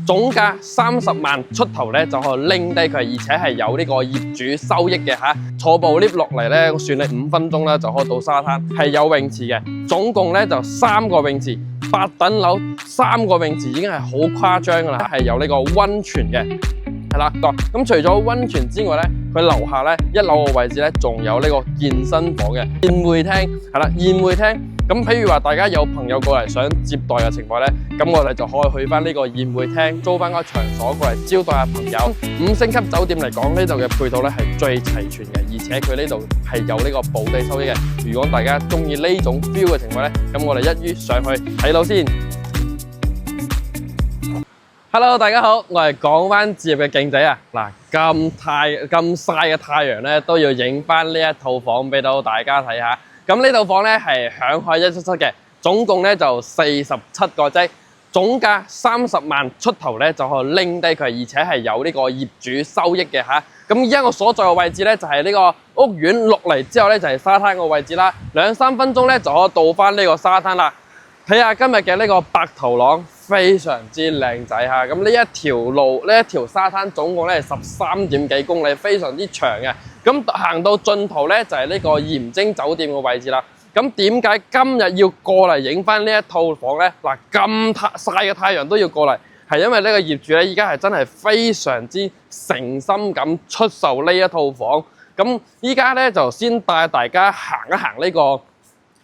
總價30萬出頭咧就可以拎低佢，而且係有呢個業主收益嘅吓。坐部 lift 落嚟咧，算你5分鐘啦就可以到沙灘，係有泳池嘅。總共咧就3個泳池，8等樓3個泳池已經係好誇張噶啦，係有呢個溫泉嘅。係啦，咁除咗溫泉之外咧，佢樓下咧1樓嘅位置咧，仲有呢個健身房嘅宴會廳。係啦，宴會廳。咁譬如話大家有朋友過嚟想接待嘅情況咧，咁我哋就可以去翻呢個宴會廳，租翻個場所過嚟招待下朋友。5星級酒店嚟講，呢度嘅配套咧係最齊全嘅，而且佢呢度係有呢個保地收益嘅。如果大家中意呢種 feel 嘅情況咧，咁我哋一於上去睇樓先。Hello， 大家好，我係港灣置業嘅勁仔啊！嗱，咁曬嘅太陽咧，都要影翻呢一套房俾到大家睇下。咁呢套房咧係響海177嘅，總共咧就47個積，總價30萬出頭咧就可以拎低佢，而且係有呢個業主收益嘅吓。咁而家我所在嘅位置咧就係呢個屋苑落嚟之後咧就係沙灘個位置啦，2-3分鐘咧就可以到翻呢個沙灘啦。睇下今日嘅呢個白頭浪非常之靚仔吓，咁呢一條路呢一條沙灘總共咧係13點幾公里，非常之長嘅。咁行到盡頭咧就係呢個鹽晶酒店嘅位置啦。咁點解今日要過嚟影翻呢一套房咧？嗱，咁曬嘅太陽都要過嚟，係因為呢個業主咧依家係真係非常之誠心咁出售呢一套房。咁依家咧就先帶大家行一行呢個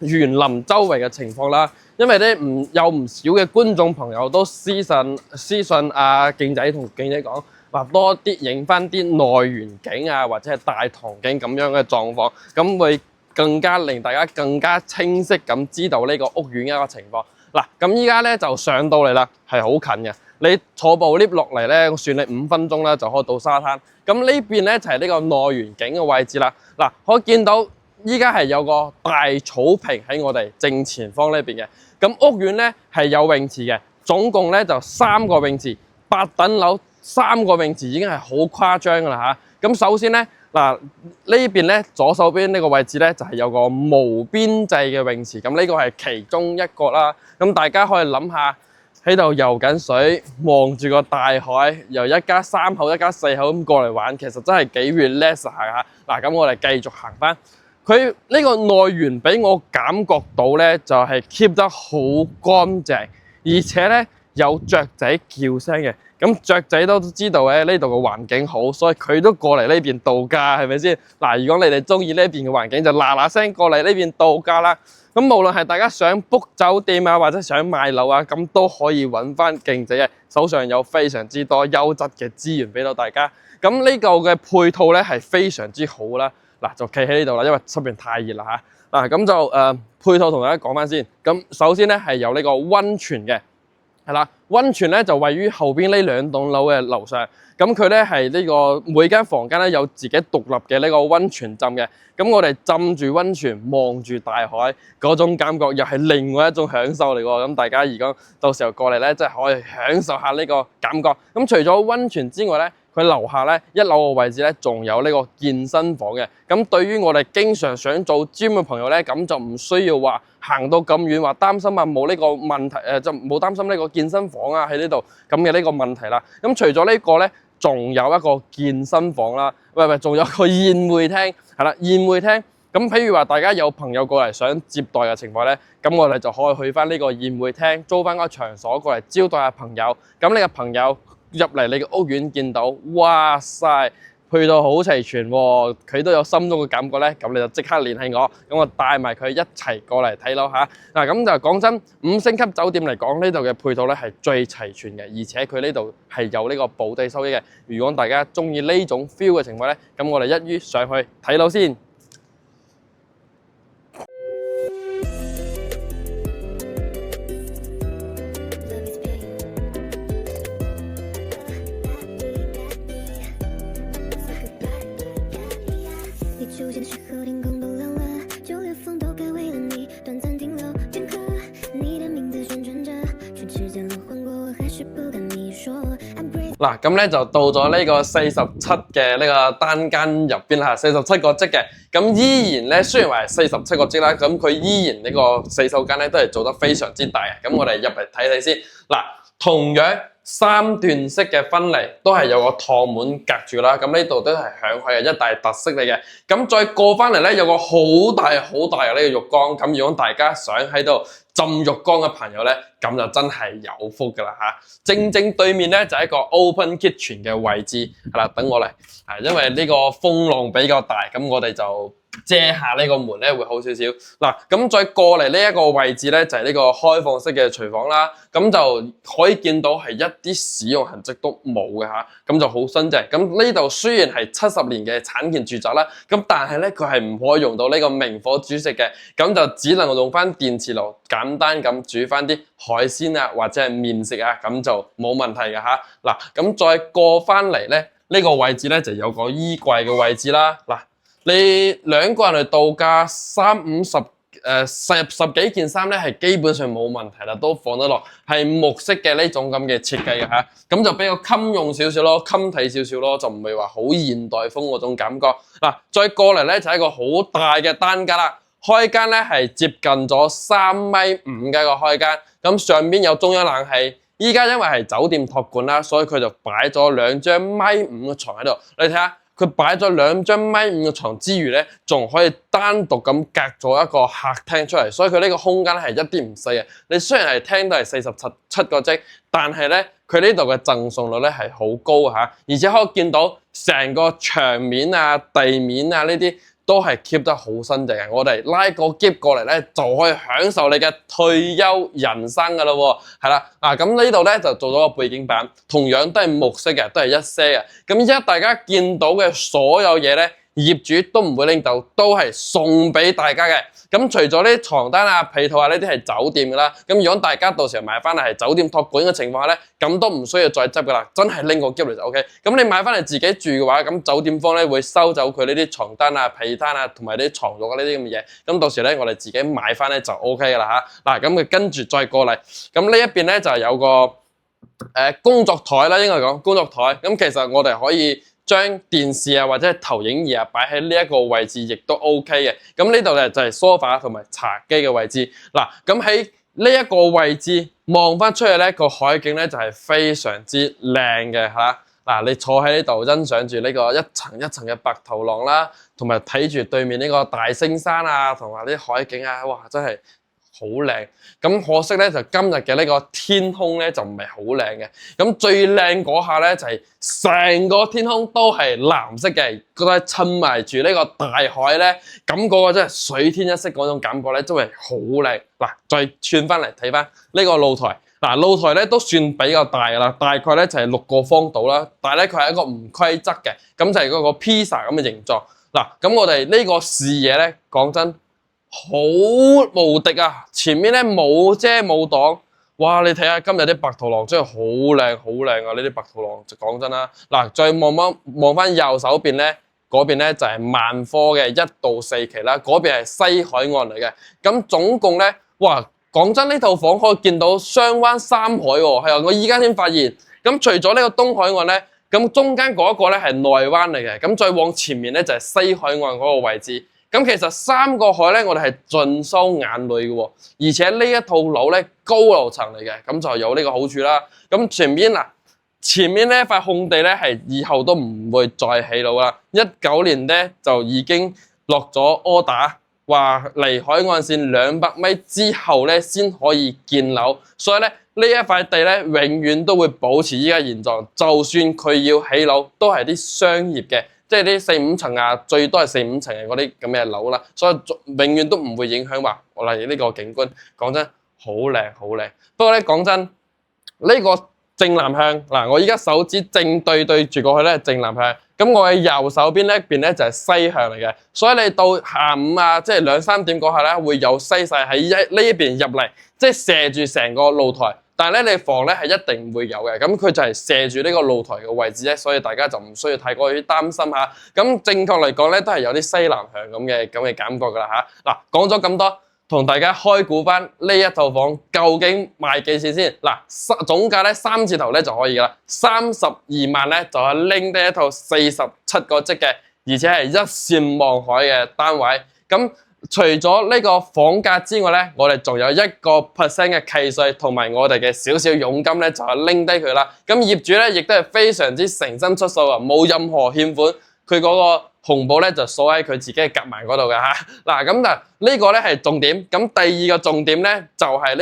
園林周圍嘅情況啦。因為咧有唔少嘅觀眾朋友都私信阿勁仔同勁仔講，話多啲影翻啲內園景啊，或者係大堂景咁樣嘅狀況，咁會更加令大家更加清晰咁知道呢個屋苑嘅一個情況。嗱，咁依家咧就上到嚟啦，係好近嘅。你坐部 lift 落嚟咧，算你5分鐘啦就可以到沙灘。咁呢邊咧就係呢個內園景嘅位置啦。嗱，可以見到依家係有個大草坪喺我哋正前方呢邊嘅。咁屋苑咧係有泳池嘅，總共咧就3個泳池，8等樓3個泳池已經係好誇張噶啦吓。咁首先咧嗱呢邊咧左手邊呢個位置咧就係有個無邊際嘅泳池，咁呢個係其中一個啦。咁大家可以諗下喺度游緊水，望住個大海，由一家3口一家4口咁過嚟玩，其實真係幾 relax 下吓。嗱，咁我哋繼續行翻。佢呢個內園俾我感覺到咧，就係 keep 得好乾淨，而且咧有雀仔叫聲嘅。咁雀仔都知道咧呢度嘅環境好，所以佢都過嚟呢邊度假，係咪先？嗱，如果你哋中意呢邊嘅環境，就嗱嗱聲過嚟呢邊度假啦。咁無論係大家想 book 酒店啊，或者想買樓啊，咁都可以揾翻勁仔嘅，手上有非常之多優質嘅資源俾到大家。咁呢個嘅配套咧係非常之好啦。嗱，就企喺呢度啦，因為出邊太熱啦嚇。嗱，咁就配套同大家講翻先。咁首先咧係有呢個溫泉嘅，係啦，溫泉咧就位於後邊呢2棟樓嘅樓上。咁佢咧係呢個每間房間咧有自己獨立嘅呢個溫泉浸嘅。咁我哋浸住溫泉，望住大海，嗰種感覺又係另外一種享受嚟喎。咁大家如果到時候過嚟咧，真係可以享受下呢個感覺。咁除咗溫泉之外咧，佢樓下咧1樓嘅位置咧，仲有呢個健身房嘅。咁對於我哋經常想做 gym 嘅朋友咧，咁就唔需要話行到咁遠，話擔心啊冇呢個問題，就冇擔心呢個健身房啊喺呢度咁嘅呢個問題啦。咁除咗呢個咧，仲有一個健身房啦，仲有個宴會廳，係啦，宴會廳。咁譬如話大家有朋友過嚟想接待嘅情況咧，咁我哋就可以去翻呢個宴會廳，租翻個場所過嚟招待下朋友。咁你嘅朋友入嚟你嘅屋苑見到，哇塞，配到好齊全喎，佢都有心中嘅感覺咧，咁你就即刻聯繫我，咁我帶埋佢一齊過嚟睇樓嚇。嗱，咁就講真，5星級酒店嚟講，呢度嘅配套咧係最齊全嘅，而且佢呢度係有呢個保地收益嘅。如果大家中意呢種 feel 嘅情況咧，咁我哋一於上去睇樓先。嗱，咁咧就到咗呢個47嘅呢個單間入邊啦，47個積嘅，咁依然咧雖然話係47個積啦，咁佢依然呢個洗手間咧都係做得非常之大嘅，咁我哋入嚟睇睇先。嗱，同樣3段式嘅分離，都係有個趟門隔住啦。咁呢度都係響海嘅一大特色嚟嘅。咁再過翻嚟咧，有個好大嘅呢個浴缸。咁如果大家想喺度浸浴缸嘅朋友咧，咁就真係有福噶啦嚇！正對面咧就係一個 open kitchen 嘅位置，係啦，等我嚟，因為呢個風浪比較大，咁我哋就遮下呢個門咧會好少少。嗱，咁再過嚟呢一個位置咧就係呢個開放式嘅廚房啦，咁就可以見到係一啲使用痕跡都冇嘅嚇，咁就好新淨。咁呢度雖然係70年嘅產權住宅啦，咁但係咧佢係唔可以用到呢個明火煮食嘅，咁就只能用翻電磁爐簡單咁煮翻啲海鮮啊或者係麵食啊，咁就冇問題嘅嚇。嗱，咁再過翻嚟咧，呢個位置咧就有個衣櫃嘅位置啦。嗱，你兩個人嚟度假十幾件衫咧，係基本上冇問題啦，都放得落，係木色嘅呢種咁嘅設計嘅嚇，咁就比較襟用少少咯，襟睇少少咯，就唔係話好現代風嗰種感覺。嗱，再過嚟咧就係一個好大嘅單間啦。開間咧係接近咗3.5米嘅一個開間，咁上邊有中央冷氣。依家因為係酒店託管啦，所以佢就擺咗2張1.5米嘅床喺度。你睇下，佢擺咗2張1.5米嘅床之餘咧，仲可以單獨咁隔咗一個客廳出嚟，所以佢呢個空間係一啲唔細嘅。你雖然係廳都係47個積，但係咧佢呢度嘅贈送率咧係好高嚇，而且可以見到成個牆面啊、地面啊呢啲，都係 keep 得好新淨嘅，我哋拉個篋過嚟咧，就可以享受你嘅退休人生噶啦喎，係啦，咁呢度咧就做咗個背景板，同樣都係木色嘅，都係一些嘅。咁而家大家見到嘅所有嘢咧，業主都唔會拎走，都係送俾大家嘅。咁除咗呢啲床單啊、被套啊呢啲係酒店噶啦，咁如果大家到時候買翻嚟係酒店託管嘅情況下咧，咁都唔需要再執噶啦，真係拎個篋嚟就 OK。咁你買翻嚟自己住嘅話，咁酒店方咧會收走佢呢啲床單啊、被單啊同埋啲床褥啊呢啲咁嘅嘢，咁到時咧我哋自己買翻咧就 OK 噶啦嚇。嗱，咁佢跟住再過嚟，咁呢一邊咧就有個工作台啦，應該講工作台。咁其實我哋可以將電視啊或者係投影儀啊擺喺呢一個位置，亦都 OK 嘅。咁呢度咧就係 sofa 同埋茶几嘅位置。嗱，咁喺呢一個位置望翻出去咧，個海景咧就係非常之靚嘅嚇。嗱，你坐喺呢度欣賞住呢個一層一層嘅白頭浪啦，同埋睇住對面呢個大星山啊，同埋啲海景啊，哇，真係〜好靚，咁可惜咧就今日嘅呢個天空咧就唔係好靚嘅，咁最靚嗰下咧就係成個天空都係藍色嘅，覺得襯埋住呢個大海咧，感覺個真係水天一色嗰種感覺咧，真係好靚。嗱，再轉翻嚟睇翻呢個露台，嗱，露台咧都算比較大啦，大概咧就係6個方度啦，但係咧佢係一個唔規則嘅，咁就係嗰個披薩咁嘅形狀。嗱，咁我哋呢個視野咧，講真，好無敵啊！前面咧冇遮冇擋，哇！你睇下今日啲白頭浪真係好靚好靚啊！呢啲白頭浪就講真啦，嗱，再望翻右手邊咧，嗰邊咧就係萬科嘅1到4期啦，嗰邊係西海岸嚟嘅。咁總共咧，哇！講真呢套房可以見到雙灣3海喎，係啊！我依家先發現。咁除咗呢個東海岸咧，咁中間嗰一個咧係內灣嚟嘅，咁再往前面咧就係西海岸嗰個位置。咁其實3個海咧，我哋係盡收眼裏嘅喎，而且呢一套樓咧高樓層嚟嘅，咁就有呢個好處啦。咁前面呢一塊空地咧係以後都唔會再起樓啦。19年咧就已經落咗 order，話離海岸線200米之後咧先可以建樓，所以咧呢一塊地咧永遠都會保持依家現狀，就算佢要起樓都係啲商業嘅。即係啲4、5層啊，最多係4、5層嘅嗰啲咁嘅樓啦，所以永遠都唔會影響話，例如呢個景觀，講真好靚好靚。不過咧講真，呢個正南向嗱，我依家手指正對住過去咧正南向，咁我嘅右手邊呢一邊咧就係西向嚟嘅，所以你到下午啊，即係2、3點嗰下咧會有西曬喺呢一邊入嚟，即係射住成個露台。但係咧，你房咧係一定唔會有嘅，咁佢就係射住呢個露台嘅位置咧，所以大家就唔需要太過於擔心嚇。咁正確嚟講咧，都係有啲西南向咁嘅感覺噶啦嚇。嗱，講咗咁多，同大家開估翻呢一套房究竟賣幾錢先？嗱，總價咧3字頭咧就可以噶啦，32萬咧就係拎得一套47個積嘅，而且係一線望海嘅單位。咁除咗呢個房價之外咧，我哋仲有1% 嘅契稅，同埋我哋嘅少少佣金咧，就係拎低佢啦。咁業主咧亦都係非常之誠心出數啊，冇任何欠款，佢嗰個紅簿咧就鎖喺佢自己嘅夾萬嗰度嘅嚇。嗱咁呢個咧係重點。咁第二個重點咧就係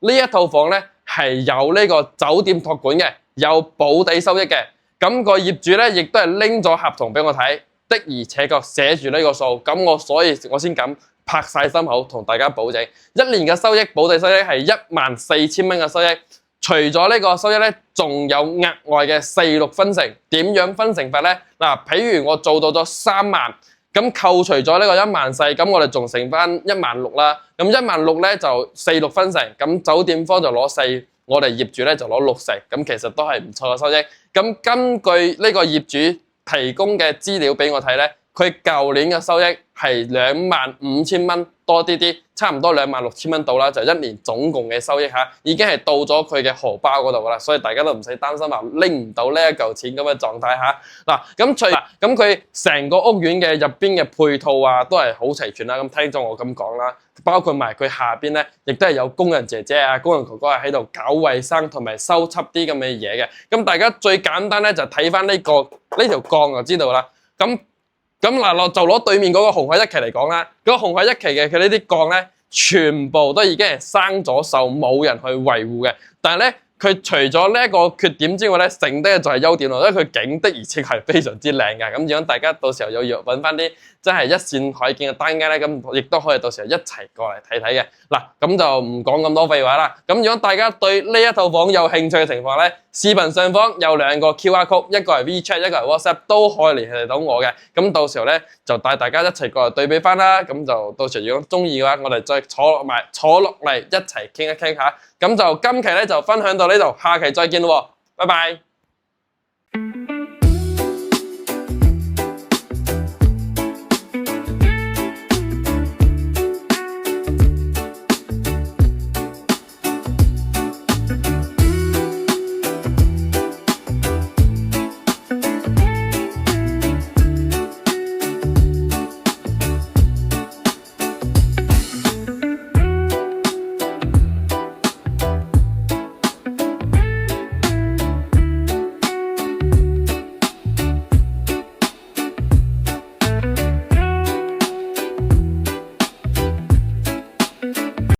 呢一套房咧係有呢個酒店託管嘅，有保底收益嘅。咁個業主咧亦都係拎咗合同俾我睇。的而且確寫住呢個數，咁所以我先敢拍晒心口同大家保證，1年嘅收益保底收益係14,000蚊嘅收益。除咗呢個收益咧，仲有額外嘅4/6分成。點樣分成法咧？嗱，譬如我做到咗3萬，咁扣除咗呢個14,000，咁我哋仲剩翻16,000啦。咁16,000咧就4/6分成，咁酒店方就攞4，我哋業主咧就攞6成，咁其實都係唔錯嘅收益。咁根據呢個業主提供嘅資料俾我睇咧，佢舊年嘅收益係25,000蚊多啲，差唔多26,000蚊到啦，就1年總共嘅收益嚇，已經係到咗佢嘅荷包嗰度噶啦，所以大家都唔使擔心話拎唔到呢一嚿錢咁嘅狀態嚇。嗱，咁佢成個屋苑嘅入邊嘅配套啊，都係好齊全啦。咁聽咗我咁講啦，包括埋佢下邊咧，亦都係有工人姐姐啊、工人哥哥係喺度搞衞生同埋收葺啲咁嘅嘢嘅。咁大家最簡單咧就睇翻呢條鋼就知道啦。咁嗱，就攞對面嗰個鴻海一期嚟講啦，嗰個鴻海一期嘅佢呢啲鋼咧，全部都已經係生咗鏽，冇人去維護嘅。但係咧，佢除咗呢一個缺點之外咧，剩低嘅就係優點咯，因為佢景的而且確係非常之靚嘅。咁如果大家到時候有揾翻啲真係一線可見嘅單間咧，咁亦都可以到時候一齊過嚟睇睇嘅。嗱，咁就唔講咁多廢話啦。咁如果大家對呢一套房有興趣嘅情況咧，視頻上方有2個 QR code， 一個係 WeChat， 一個係 WhatsApp， 都可以聯繫到我嘅。咁到時候咧就帶大家一齊過嚟對比翻啦。咁就到時候如果中意嘅話，我哋再坐落嚟一齊傾一傾下。咁就今期咧就分享到呢度，下期再見咯，拜拜。